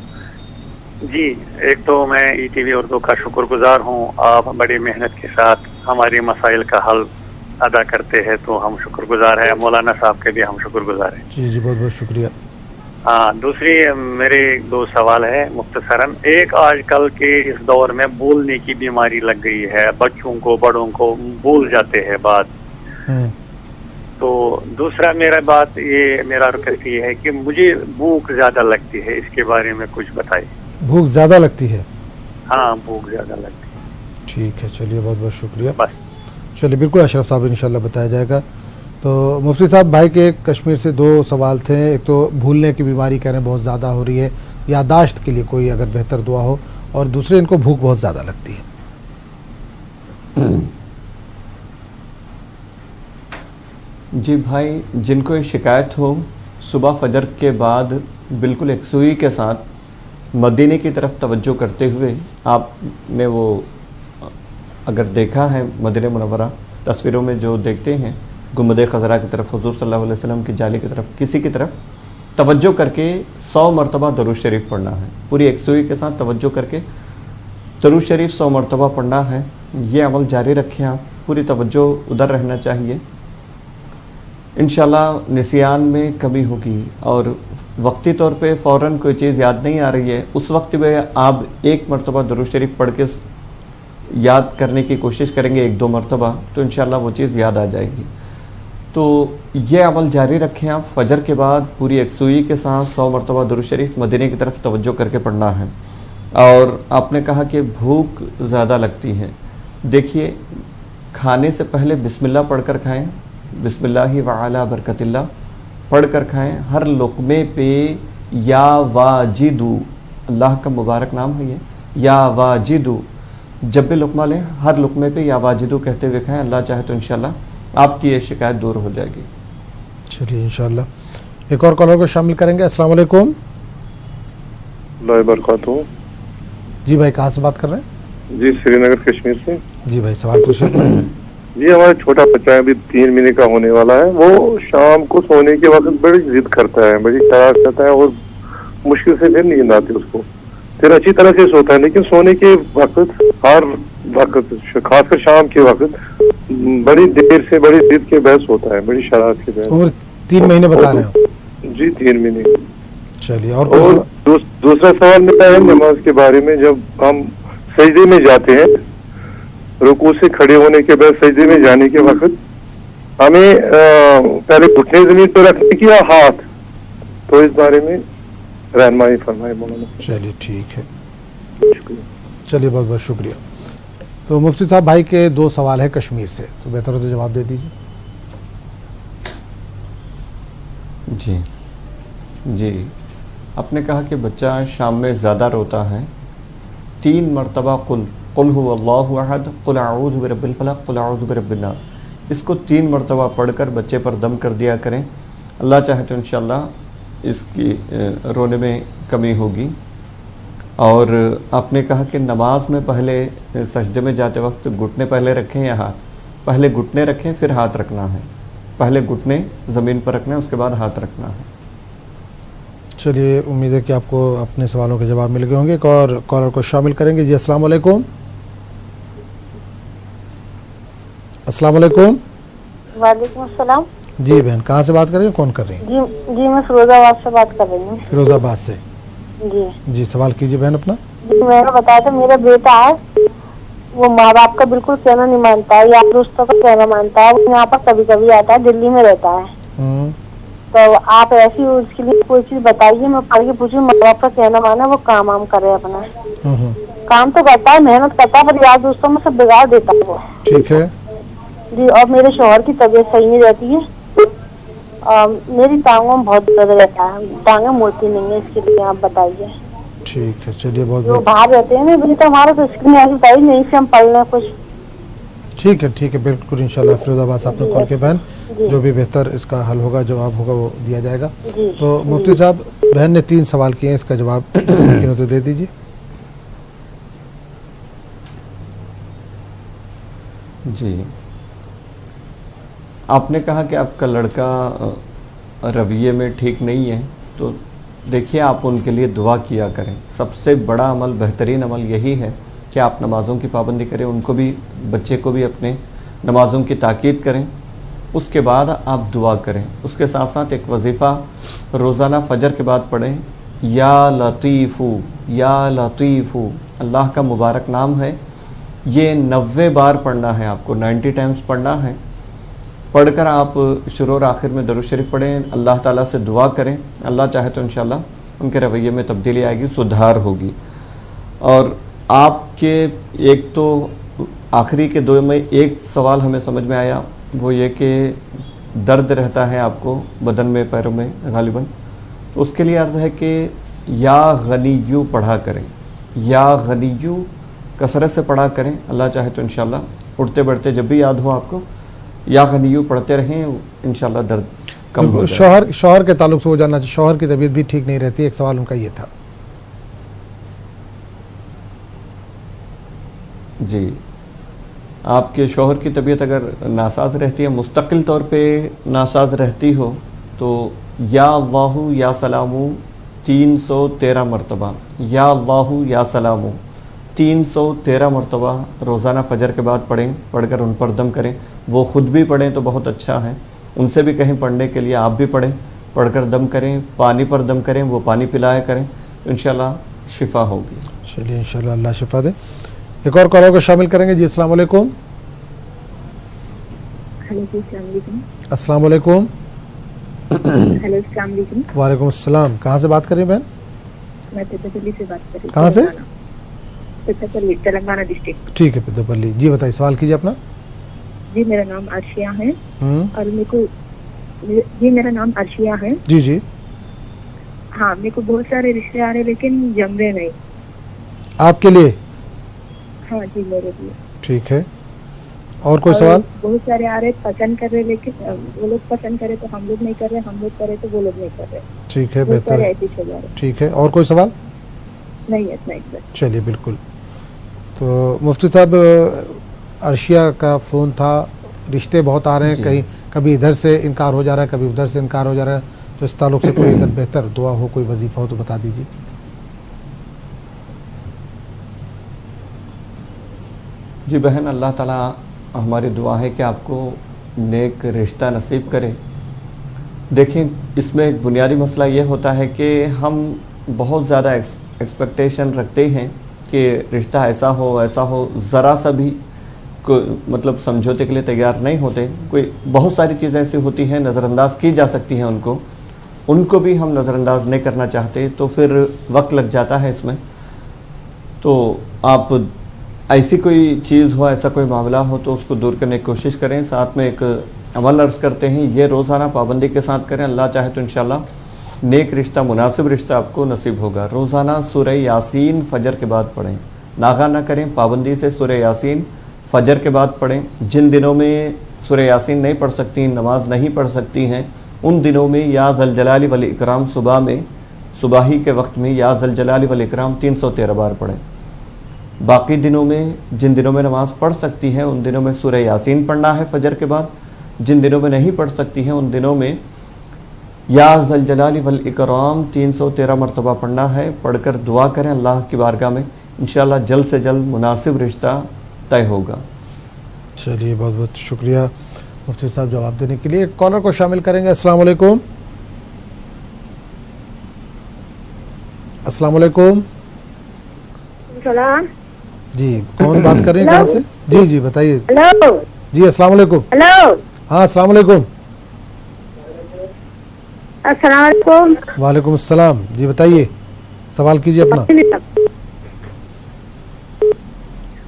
جی ایک تو میں ای ٹی وی اردو کا شکر گزار ہوں. آپ بڑی محنت کے ساتھ ہماری مسائل کا حل ادا کرتے ہیں تو ہم شکر گزار ہیں. مولانا صاحب کے بھی ہم شکر گزار ہیں. جی جی بہت بہت شکریہ. ہاں دوسری میرے 2 سوال ہے مختصراً. ایک آج کل کے اس دور میں بھولنے کی بیماری لگ گئی ہے، بچوں کو بڑوں کو بھول جاتے ہیں بات. تو دوسرا میرا ریکویسٹ یہ ہے کہ مجھے بھوک زیادہ لگتی ہے، اس کے بارے میں کچھ بتائیے. بھوک زیادہ لگتی ہے؟ ہاں بھوک زیادہ لگتی ہے. ٹھیک ہے چلیے بہت بہت شکریہ. بس چلیے بالکل اشرف صاحب انشاءاللہ بتایا جائے گا. تو مفتی صاحب بھائی کے کشمیر سے 2 سوال تھے. ایک تو بھولنے کی بیماری کہہ رہے ہیں بہت زیادہ ہو رہی ہے، یادداشت کے لیے کوئی اگر بہتر دعا ہو، اور دوسرے ان کو بھوک بہت زیادہ لگتی ہے. جی بھائی جن کو یہ شکایت ہو صبح فجر کے بعد بالکل یکسوئی کے ساتھ مدینے کی طرف توجہ کرتے ہوئے، آپ نے وہ اگر دیکھا ہے مدینہ منورہ تصویروں میں جو دیکھتے ہیں گنبد خضرا کی طرف، حضور صلی اللہ علیہ وسلم کی جالی کی طرف، کسی کی طرف، توجہ کر کے 100 مرتبہ درود شریف پڑھنا ہے. پوری یکسوئی کے ساتھ توجہ کر کے درود شریف 100 مرتبہ پڑھنا ہے. یہ عمل جاری رکھیں آپ, پوری توجہ ادھر رہنا چاہیے. انشاءاللہ نسیان میں کمی ہوگی, اور وقتی طور پہ فوراً کوئی چیز یاد نہیں آ رہی ہے, اس وقت میں آپ 1 مرتبہ درود شریف پڑھ کے یاد کرنے کی کوشش کریں گے 1-2 مرتبہ, تو انشاءاللہ وہ چیز یاد آ جائے گی. تو یہ عمل جاری رکھیں آپ. فجر کے بعد پوری یکسوئی کے ساتھ 100 مرتبہ درود شریف مدینے کی طرف توجہ کر کے پڑھنا ہے. اور آپ نے کہا کہ بھوک زیادہ لگتی ہے. دیکھیے, کھانے سے پہلے بسم اللہ پڑھ کر کھائیں, بسم اللہ وعلی برکت اللہ پڑھ کر کھائیں. ہر لقمے پہ یا واجدو, اللہ کا مبارک نام ہے یہ, یا واجدو, جب بھی لقمہ لیں ہر لقمے پہ یا واجدو کہتے ہوئے کھائیں. اللہ چاہے تو انشاءاللہ آپ کی یہ شکایت دور ہو جائے گی. چلیے انشاءاللہ ایک اور کالر کو شامل کریں گے. السلام علیکم. اللہ وبرکاتہ. جی بھائی, کہاں سے بات کر رہے ہیں؟ جی سری نگر کشمیر سے. جی بھائی, سوال پوچھیں. جی ہمارا چھوٹا بچہ ہے, ابھی 3 مہینے کا ہونے والا ہے. وہ شام کو سونے کے وقت بڑی ضد کرتا ہے, بڑی شرارت کرتا ہے, اور مشکل سے پھر نیند آتی اس کو. پھر اچھی طرح سے سوتا ہے, لیکن سونے کے وقت ہر وقت خاص کر شام کے وقت بڑی دیر سے بڑی ضد کے بحث ہوتا ہے, بڑی شرارت کے بحث. عمر 3 مہینے بتا رہے ہیں؟ جی 3 مہینے. چلیے. اور دوسرا سوال میرا ہے نماز کے بارے میں. جب ہم سجدے میں جاتے ہیں, رکوع سے کھڑے ہونے کے بعد سجدے میں جانے کے وقت ہمیں پہلے گھٹنے زمین پہ رکھنے کی یا ہاتھ, تو اس بارے میں رہنمائی فرمائے مولانا. چلیے ٹھیک ہے, چلیے بہت بہت شکریہ. تو مفتی صاحب, بھائی کے 2 سوال ہیں کشمیر سے, تو بہتر ہو تو جواب دے دیجیے. جی جی, آپ نے کہا کہ بچہ شام میں زیادہ روتا ہے. 3 مرتبہ قل هو اللہ احد, قل اعوذ برب الفلق, قل اعوذ برب الناس, اس کو 3 مرتبہ پڑھ کر بچے پر دم کر دیا کریں. اللہ چاہے تو انشاءاللہ اس کی رونے میں کمی ہوگی. اور آپ نے کہا کہ نماز میں پہلے سجدے میں جاتے وقت گھٹنے پہلے رکھیں یا ہاتھ؟ پہلے گھٹنے رکھیں پھر ہاتھ رکھنا ہے. پہلے گھٹنے زمین پر رکھنا ہے, اس کے بعد ہاتھ رکھنا ہے. چلیے, امید ہے کہ آپ کو اپنے سوالوں کے جواب مل گئے ہوں گے. ایک اور کالر کو شامل کریں گے. جی السلام علیکم. السلام علیکم. وعلیکم السلام. جی بہن, کہاں سے بات کر رہی ہیں, کون کر رہی ہیں؟ جی میں فیروز آباد سے بات کر رہی ہوں. فیروز آباد سے. جی جی سوال کیجیے بہن اپنا. جی میں نے بتایا تھا, میرا بیٹا ہے, وہ ماں باپ کا بالکل کہنا نہیں مانتا ہے, یا دوستوں کا کہنا مانتا ہے. وہ یہاں پر کبھی کبھی آتا ہے, دلی میں رہتا ہے. تو آپ ایسی اس کے لیے کوئی چیز بتائیے, میں پڑھ کے پوچھوں. ماں باپ کا کہنا مانا, وہ کام وام کرے اپنا. کام تو کرتا ہے, محنت کرتا ہے, پر یار دوستوں میں سب بگاڑ دیتا ہے وہ. ٹھیک ہے جی. اور میرے شوہر کی طبیعت صحیح نہیں رہتی ہے, میری ٹانگوں میں بہت درد رہتا ہے, ٹانگیں مڑتی نہیں ہے. اس کے لیے آپ بتائیے. ٹھیک ہے, چلیے بہت جو بہت. باہر رہتے ہیں نا, تو ہمارا تو اسکرین ایسی بتائی نہیں سے ہم پڑھ لیں کچھ. ٹھیک ہے ٹھیک ہے, بالکل انشاءاللہ فیروز آباد سے آپ نے کال کے بہن, جو بھی بہتر اس کا حل ہوگا, جواب ہوگا, وہ دیا جائے گا. تو مفتی صاحب, بہن نے 3 سوال کیے ہیں, اس کا جواب تو دے دیجیے. جی, آپ نے کہا کہ آپ کا لڑکا رویے میں ٹھیک نہیں ہے, تو دیکھیے آپ ان کے لیے دعا کیا کریں. سب سے بڑا عمل, بہترین عمل یہی ہے کہ آپ نمازوں کی پابندی کریں. ان کو بھی, بچے کو بھی اپنے نمازوں کی تاکید کریں. اس کے بعد آپ دعا کریں. اس کے ساتھ ساتھ ایک وظیفہ روزانہ فجر کے بعد پڑھیں, یا لطیفو, یا لطیفو, اللہ کا مبارک نام ہے. یہ 90 بار پڑھنا ہے آپ کو, 90 ٹائمز پڑھنا ہے. پڑھ کر آپ شروع اور آخر میں درود شریف پڑھیں, اللہ تعالیٰ سے دعا کریں. اللہ چاہے تو انشاءاللہ ان کے رویے میں تبدیلی آئے گی, سدھار ہوگی. اور آپ کے ایک تو آخری کے 2 میں ایک سوال ہمیں سمجھ میں آیا, وہ یہ کہ درد رہتا ہے آپ کو بدن میں, پیروں میں غالباً. تو اس کے لیے عرض ہے کہ یا غنیو پڑھا کریں, یا غنیو کثرت سے پڑھا کریں. اللہ چاہے تو انشاءاللہ اٹھتے بیٹھتے جب بھی یاد ہو آپ کو یا غنیو پڑھتے رہیں, انشاءاللہ درد کم ہو جائے. شوہر کے تعلق سے وہ جاننا چاہیے, شوہر کی طبیعت بھی ٹھیک نہیں رہتی, ایک سوال ان کا یہ تھا. جی, آپ کے شوہر کی طبیعت اگر ناساز رہتی ہے, مستقل طور پہ ناساز رہتی ہو, تو یا اللہ یا سلامو 313 مرتبہ، یا اللہ یا سلامو 313 مرتبہ روزانہ فجر کے بعد پڑھیں، پڑھ کر ان پر دم کریں. وہ خود بھی پڑھیں تو بہت اچھا ہے، ان سے بھی کہیں پڑھنے کے لیے آپ بھی پڑھیں، پڑھ کر دم کریں، پانی پر دم کریں، وہ پانی پلایا کریں، انشاءاللہ شفا ہوگی. چلیے انشاءاللہ اللہ شفا دے. ایک اور کالر کو شامل کریں گے. جی السلام علیکم. ہیلو جی السلام علیکم. السلام علیکم. ہیلو السلام علیکم. وعلیکم السلام. کہاں سے بات کر رہی ہیں بہن؟ میں پتاپلی سے بات کر رہی ہوں. کہاں سے؟ پتاپلی تلنگانہ ڈسٹرکٹ. ٹھیک ہے پتاپلی. جی بتائیے سوال کیجیے اپنا. جی میرا نام عرشیہ ہے اور میرے کو جی میرا نام عرشیہ ہے. جی جی. ہاں میرے کو بہت سارے رشتے آ رہے لیکن جم رہے نہیں. آپ کے لیے؟ ہاں جی میرے لیے. ٹھیک ہے. اور کوئی سوال؟ بہت سارے آ رہے پسند کر رہے لیکن وہ لوگ پسند کرے تو ہم لوگ نہیں کر رہے، ہم لوگ کرے تو وہ لوگ نہیں کر رہے. ٹھیک ہے بہتر ہے. ٹھیک ہے. اور کوئی سوال؟ نہیں اتنا ایک بار. چلیے بالکل. تو مفتی صاحب عرشیہ کا فون تھا، رشتے بہت آ رہے ہیں، کہیں کبھی ادھر سے انکار ہو جا رہا ہے، کبھی ادھر سے انکار ہو جا رہا ہے، تو اس تعلق سے کوئی ادھر بہتر دعا ہو، کوئی وظیفہ ہو تو بتا دیجیے. جی بہن، اللہ تعالیٰ ہماری دعا ہے کہ آپ کو نیک رشتہ نصیب کرے. دیکھیں اس میں ایک بنیادی مسئلہ یہ ہوتا ہے کہ ہم بہت زیادہ ایکسپیکٹیشن رکھتے ہیں کہ رشتہ ایسا ہو، ذرا سا بھی مطلب سمجھوتے کے لیے تیار نہیں ہوتے. کوئی بہت ساری چیزیں ایسی ہوتی ہیں نظر انداز کی جا سکتی ہیں، ان کو بھی ہم نظر انداز نہیں کرنا چاہتے، تو پھر وقت لگ جاتا ہے اس میں. تو آپ ایسی کوئی چیز ہو، ایسا کوئی معاملہ ہو تو اس کو دور کرنے کی کوشش کریں. ساتھ میں ایک عمل عرض کرتے ہیں، یہ روزانہ پابندی کے ساتھ کریں. اللہ چاہے تو انشاءاللہ نیک رشتہ، مناسب رشتہ آپ کو نصیب ہوگا. روزانہ سورہ یاسین فجر کے بعد پڑھیں، ناغہ نہ کریں، پابندی سے سورہ یاسین فجر کے بعد پڑھیں. جن دنوں میں سورہ یاسین نہیں پڑھ سکتی، نماز نہیں پڑھ سکتی ہیں، ان دنوں میں یا ذا الجلال والاکرام صباحی کے وقت میں یا ذا الجلال والاکرام 313 بار پڑھیں. باقی دنوں میں جن دنوں میں نماز پڑھ سکتی ہیں ان دنوں میں سورہ یاسین پڑھنا ہے فجر کے بعد. جن دنوں میں نہیں پڑھ سکتی ہیں ان دنوں میں یا ذا الجلال والاکرام 313 مرتبہ پڑھنا ہے. پڑھ کر دعا کریں اللہ کی بارگاہ میں، انشاءاللہ جلد سے جلد مناسب رشتہ طے ہوگا. چلیے بہت بہت شکریہ مفتی صاحب جواب دینے کے لیے. ایک کالر کو شامل کریں گے. السلام علیکم. السلام علیکم. سلام. جی کون بات کر رہے ہیں، کہاں سے؟ جی جی بتائیے. ہلو. جی السلام علیکم. ہلو. ہاں السلام علیکم. السلام علیکم. وعلیکم السلام. جی بتائیے سوال کیجیے اپنا.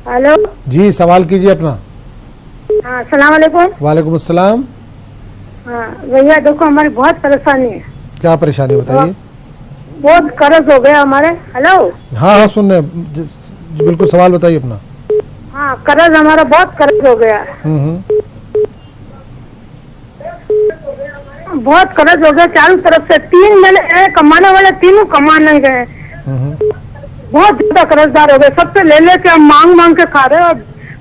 ہلو. جی سوال کیجیے اپنا. ہاں السلام علیکم. وعلیکم السلام. ہاں بھیا دیکھو ہماری بہت پریشانی ہے. کیا پریشانی بتائیے. بہت قرض ہو گیا ہمارے. ہلو. ہاں ہاں سن رہے ہیں، بالکل سوال بتائیے اپنا. ہاں قرض ہمارا بہت قرض ہو گیا. بہت قرض ہو گیا چاروں طرف سے. 3 مہینے کمانے والے تینوں کما نہیں گئے. بہت زیادہ قرض دار ہو گئے. سب سے لے کے ہم مانگ کے کھا رہے ہیں، اور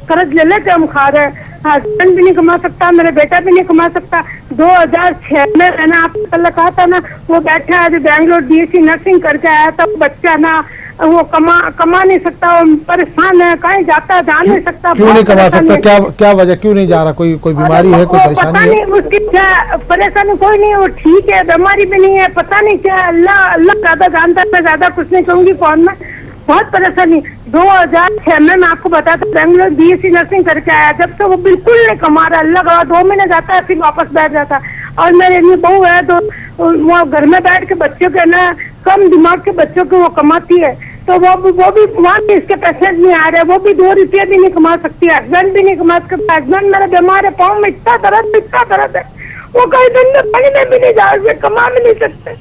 قرض لے کے ہم کھا رہے ہیں. ہسبینڈ بھی نہیں کما سکتا، میرا بیٹا بھی نہیں کما سکتا. 2006 میں میں نے آپ کو کل کہا تھا نا، وہ بیٹھا ہے بینگلور BSc نرسنگ کر کے آیا تھا. بچہ نا وہ کما نہیں سکتا، وہ پریشان ہے، کہیں جاتا جا نہیں سکتا. کیوں نہیں کما سکتا؟ کیا وجہ، کیوں نہیں جا رہا؟ کوئی بیماری ہے، کوئی پریشانی ہے؟ پتہ نہیں اس کی کیا پریشانی. کوئی نہیں، وہ ٹھیک ہے، بیماری بھی نہیں ہے. پتہ نہیں کیا، اللہ زیادہ جانتا ہے. میں زیادہ کچھ نہیں کہوں گی فون میں. بہت پریشانی. 2006 میں آپ کو بتایا تھا بینگلور BSc نرسنگ کر کے آیا. جب سے وہ بالکل نہیں کما رہا. اللہ کا 2 مہینے جاتا ہے پھر واپس بیٹھ جاتا ہے. اور میرے لیے بہو ہے تو وہ گھر میں بیٹھ کے بچوں کے نا کم دماغ کے بچوں کو وہ کماتی ہے. تو وہ بھی وہاں بھی اس کے پیسے نہیں آ رہے. وہ بھی 2 روپیے بھی نہیں کما سکتی. ہسبینڈ بھی نہیں کما سکتا. ہسبینڈ میرا بیمار ہے، پاؤں میں اتنا درد ہے. وہ کہیں دن میں پڑھنے بھی نہیں جا رہے، کما بھی نہیں سکتے.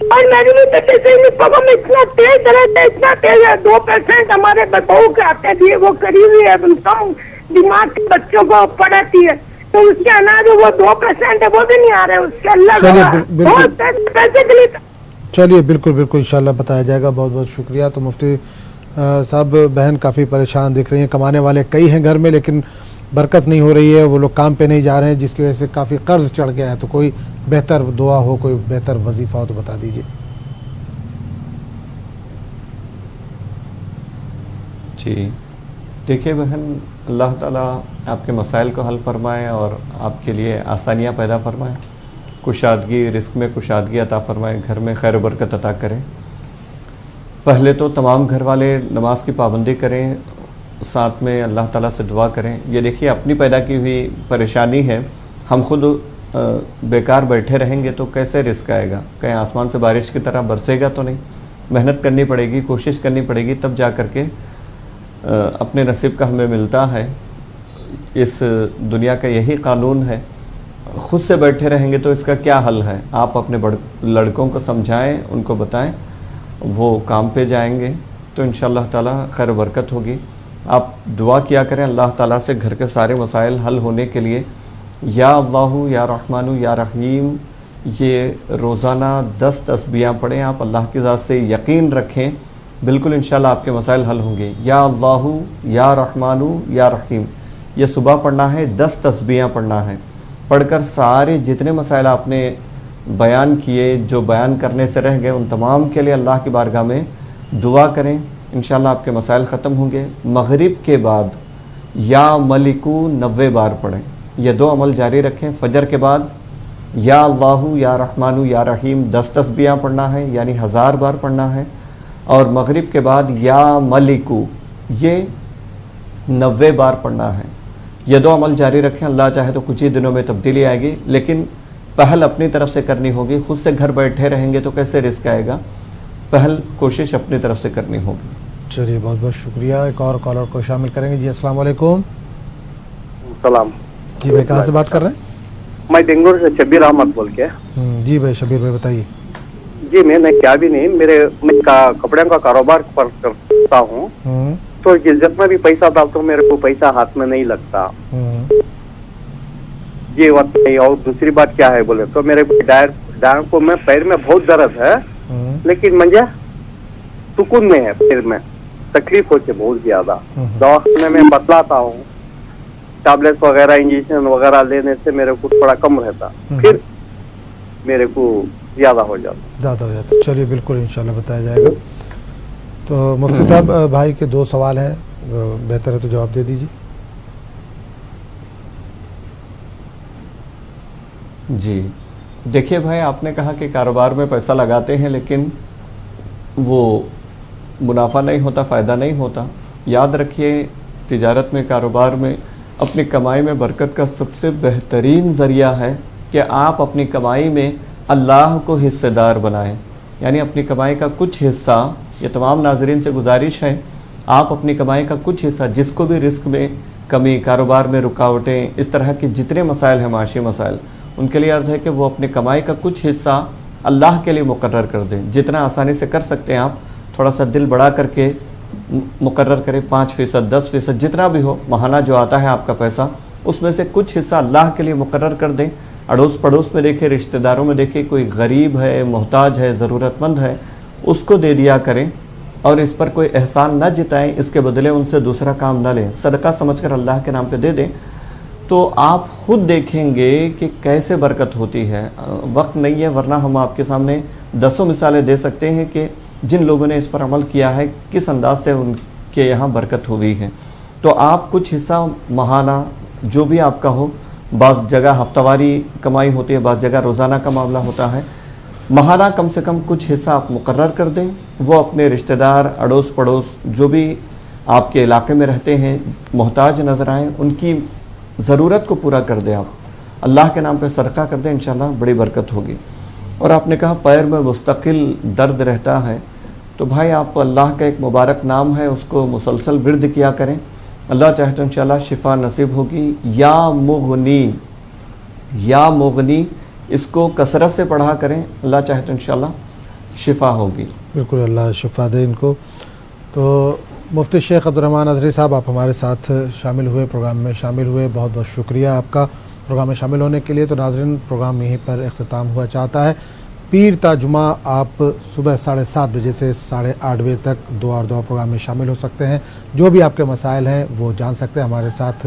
اور میری بھی پگوں میں اتنا تیز درد ہے، اتنا تیز ہے. 2% ہمارے بہو کے آتے دیے، وہ کری ہوئی ہے کم دماغ کے بچوں کو پڑھاتی ہے. تو اس کے اناج وہ 2% ہے، وہ بھی نہیں آ رہے. اس کے اللہ بہت پیسے کے لیے. چلیے بالکل بالکل انشاءاللہ بتایا جائے گا. بہت بہت شکریہ. تو مفتی صاحب بہن کافی پریشان دکھ رہی ہیں. کمانے والے کئی ہیں گھر میں، لیکن برکت نہیں ہو رہی ہے, وہ لوگ کام پہ نہیں جا رہے ہیں, جس کی وجہ سے کافی قرض چڑھ گیا ہے, تو کوئی بہتر دعا ہو, کوئی بہتر وظیفہ ہو تو بتا دیجیے. جی دیکھیے بہن, اللہ تعالیٰ آپ کے مسائل کو حل فرمائے اور آپ کے لیے آسانیاں پیدا فرمائے, کشادگی, رزق میں کشادگی عطا فرمائے, گھر میں خیر و برکت عطا کریں. پہلے تو تمام گھر والے نماز کی پابندی کریں, ساتھ میں اللہ تعالیٰ سے دعا کریں. یہ دیکھیے اپنی پیدا کی ہوئی پریشانی ہے, ہم خود بیکار بیٹھے رہیں گے تو کیسے رزق آئے گا؟ کہیں آسمان سے بارش کی طرح برسے گا تو نہیں. محنت کرنی پڑے گی, کوشش کرنی پڑے گی, تب جا کر کے اپنے نصیب کا ہمیں ملتا ہے. اس دنیا کا یہی قانون ہے. خود سے بیٹھے رہیں گے تو اس کا کیا حل ہے؟ آپ اپنے لڑکوں کو سمجھائیں, ان کو بتائیں, وہ کام پہ جائیں گے تو انشاءاللہ تعالیٰ خیر و برکت ہوگی. آپ دعا کیا کریں اللہ تعالیٰ سے گھر کے سارے مسائل حل ہونے کے لیے. یا اللہ یا رحمان یا رحیم, یہ روزانہ 10 تسبیحاں پڑھیں آپ, اللہ کی ذات سے یقین رکھیں, بالکل انشاءاللہ آپ کے مسائل حل ہوں گے. یا اللہ یا رحمان یا رحیم, یہ صبح پڑھنا ہے, 10 تسبیحاں پڑھنا ہے. پڑھ کر سارے جتنے مسائل آپ نے بیان کیے, جو بیان کرنے سے رہ گئے, ان تمام کے لیے اللہ کی بارگاہ میں دعا کریں, انشاءاللہ آپ کے مسائل ختم ہوں گے. مغرب کے بعد یا ملکو 90 بار پڑھیں, یہ 2 عمل جاری رکھیں. فجر کے بعد یا اللہ یا رحمان یا رحیم 10 تسبیحاں پڑھنا ہے, یعنی 1000 بار پڑھنا ہے. اور مغرب کے بعد یا ملکو یہ 90 بار پڑھنا ہے. یہ 2 عمل جاری رکھیں, اللہ چاہے تو کچھ ہی دنوں میں تبدیلی آئے گی, لیکن پہل اپنی طرف سے کرنی ہوگی. خود سے گھر بیٹھے رہیں گے تو کیسے رزق آئے گا؟ پہل کوشش اپنی طرف سے کرنی ہوگی. چلیے بہت بہت شکریہ. ایک اور کالر کو شامل کریں گے. جی السلام علیکم. سلام. جی بھائی کہاں سے بات کر رہے ہیں؟ میں بنگلور سے شبیر احمد بول کے. جی بھائی شبیر بھائی بتائیے. جی میں کیا بھی نہیں, میں کپڑے کا کاروبار کرتا ہوں, تو جتنا بھی پیسہ ڈالتا ہوں میرے کو پیسہ ہاتھ میں نہیں لگتا. یہ بات نہیں. اور دوسری بات کیا ہے بولے تو میرے ڈائر کو میں پیر میں بہت درد ہے, لیکن مجھے سکون میں ہے, پیر میں تکلیف ہوتی ہے بہت زیادہ. دواخانے میں بتلاتا ہوں, ٹیبلیٹ وغیرہ انجیکشن وغیرہ لینے سے میرے کو تھوڑا کم رہتا, پھر میرے کو زیادہ ہو جاتا. چلیے بالکل انشاءاللہ بتایا جائے گا. تو مفتی صاحب بھائی کے 2 سوال ہیں, بہتر ہے تو جواب دے دیجیے. جی دیکھیے بھائی, آپ نے کہا کہ کاروبار میں پیسہ لگاتے ہیں لیکن وہ منافع نہیں ہوتا, فائدہ نہیں ہوتا. یاد رکھیے تجارت میں, کاروبار میں اپنی کمائی میں برکت کا سب سے بہترین ذریعہ ہے کہ آپ اپنی کمائی میں اللہ کو حصے دار بنائیں. یعنی اپنی کمائی کا کچھ حصہ, یہ تمام ناظرین سے گزارش ہے, آپ اپنی کمائی کا کچھ حصہ, جس کو بھی رزق میں کمی, کاروبار میں رکاوٹیں, اس طرح کے جتنے مسائل ہیں معاشی مسائل, ان کے لیے عرض ہے کہ وہ اپنی کمائی کا کچھ حصہ اللہ کے لیے مقرر کر دیں. جتنا آسانی سے کر سکتے ہیں آپ, تھوڑا سا دل بڑا کر کے مقرر کریں, 5%, 10%, جتنا بھی ہو. ماہانہ جو آتا ہے آپ کا پیسہ, اس میں سے کچھ حصہ اللہ کے لیے مقرر کر دیں. اڑوس پڑوس میں دیکھیں, رشتہ داروں میں دیکھیں, کوئی غریب ہے, محتاج ہے, ضرورت مند ہے, اس کو دے دیا کریں. اور اس پر کوئی احسان نہ جتائیں, اس کے بدلے ان سے دوسرا کام نہ لیں, صدقہ سمجھ کر اللہ کے نام پہ دے دیں. تو آپ خود دیکھیں گے کہ کیسے برکت ہوتی ہے. وقت نہیں ہے, ورنہ ہم آپ کے سامنے 10 مثالیں دے سکتے ہیں کہ جن لوگوں نے اس پر عمل کیا ہے کس انداز سے ان کے یہاں برکت ہوئی ہے. تو آپ کچھ حصہ ماہانہ جو بھی آپ کا ہو, بعض جگہ ہفتہ واری کمائی ہوتی ہے, بعض جگہ روزانہ کا معاملہ ہوتا ہے, ماہانہ کم سے کم کچھ حصہ آپ مقرر کر دیں. وہ اپنے رشتہ دار, اڑوس پڑوس جو بھی آپ کے علاقے میں رہتے ہیں, محتاج نظر آئیں, ان کی ضرورت کو پورا کر دیں. آپ اللہ کے نام پہ صدقہ کر دیں, انشاءاللہ بڑی برکت ہوگی. اور آپ نے کہا پیر میں مستقل درد رہتا ہے, تو بھائی آپ اللہ کا ایک مبارک نام ہے, اس کو مسلسل ورد کیا کریں, اللہ چاہے تو انشاءاللہ شفا نصیب ہوگی. یا مغنی, یا مغنی, اس کو کثرت سے پڑھا کریں, اللہ چاہے تو انشاءاللہ شفا ہوگی. بالکل اللہ شفا دے ان کو. تو مفتی شیخ عبدالرحمن اظہری صاحب, آپ ہمارے ساتھ شامل ہوئے, پروگرام میں شامل ہوئے, بہت بہت شکریہ آپ کا پروگرام میں شامل ہونے کے لیے. تو ناظرین پروگرام یہیں پر اختتام ہوا چاہتا ہے. پیر تا جمعہ آپ صبح 7:30 بجے سے 8:30 بجے تک دعا اور دعا پروگرام میں شامل ہو سکتے ہیں. جو بھی آپ کے مسائل ہیں وہ جان سکتے ہیں, ہمارے ساتھ